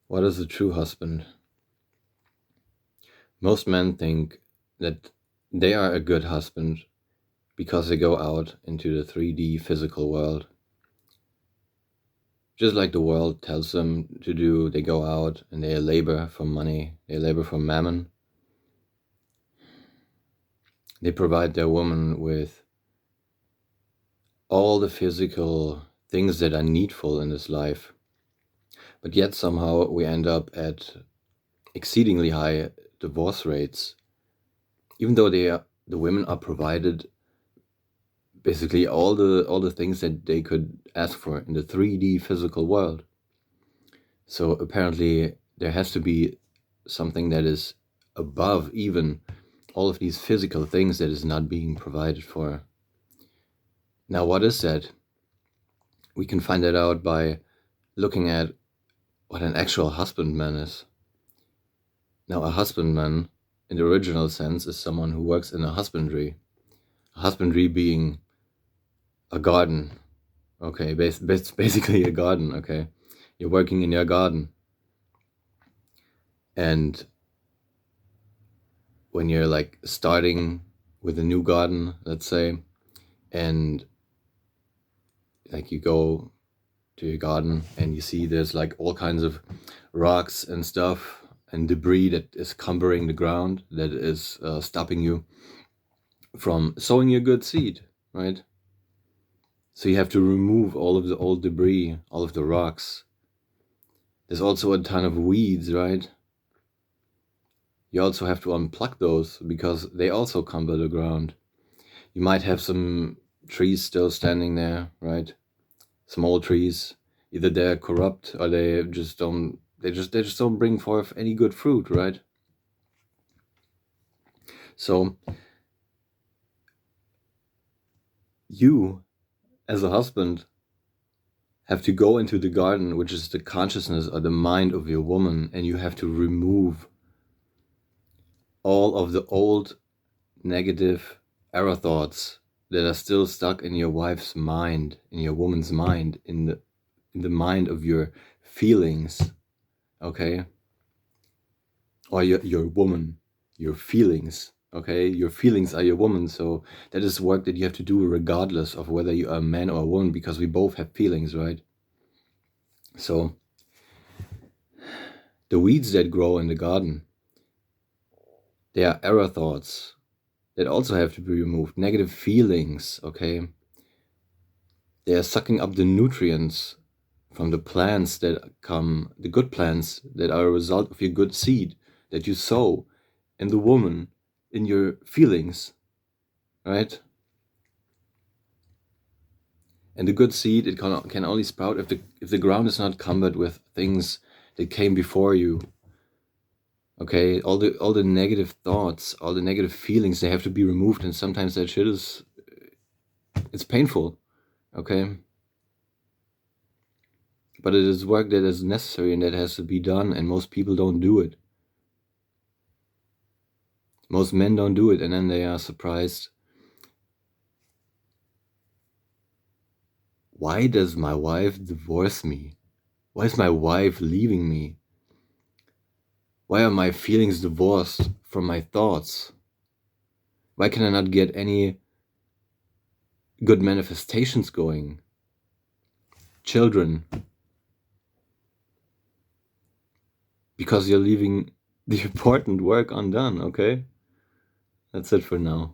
What is a true husband? Most men think that they are a good husband because they go out into the 3D physical world. Just like the world tells them to do, they go out and they labor for money, they labor for mammon. They provide their woman with all the physical things that are needful in this life. But yet somehow we end up at exceedingly high divorce rates, even though the women are provided basically all the things that they could ask for in the 3D physical world. So apparently there has to be something that is above even all of these physical things that is not being provided for. Now, what is that? We can find that out by looking at what an actual husbandman is. Now, a husbandman, in the original sense, is someone who works in a husbandry. A husbandry being a garden. Okay, basically a garden, okay? You're working in your garden. And when you're like starting with a new garden, let's say, and like you go to your garden and you see there's like all kinds of rocks and stuff and debris that is cumbering the ground, that is stopping you from sowing your good seed, right? So you have to remove all of the old debris, all of the rocks. There's also a ton of weeds, right? You also have to unplug those because they also cumber the ground. You might have some trees still standing there, right? Some old trees. Either they're corrupt or they just don't bring forth any good fruit, right? So you, as a husband, have to go into the garden, which is the consciousness or the mind of your woman, and you have to remove all of the old negative error thoughts that are still stuck in your wife's mind, in your woman's mind, in the mind of your feelings, okay? Or your woman, your feelings, okay? Your feelings are your woman, so that is work that you have to do regardless of whether you are a man or a woman, because we both have feelings, right? So the weeds that grow in the garden, they are error thoughts that also have to be removed. Negative feelings, okay? They are sucking up the nutrients from the plants that come, the good plants that are a result of your good seed that you sow in the woman, in your feelings, right? And the good seed, it can only sprout if the ground is not cumbered with things that came before you. Okay, all the negative thoughts, all the negative feelings, they have to be removed, and sometimes that shit it's painful, okay? But it is work that is necessary and that has to be done, and most people don't do it. Most men don't do it, and then they are surprised. Why does my wife divorce me? Why is my wife leaving me? Why are my feelings divorced from my thoughts? Why can I not get any good manifestations going? Children. Because you're leaving the important work undone, okay? That's it for now.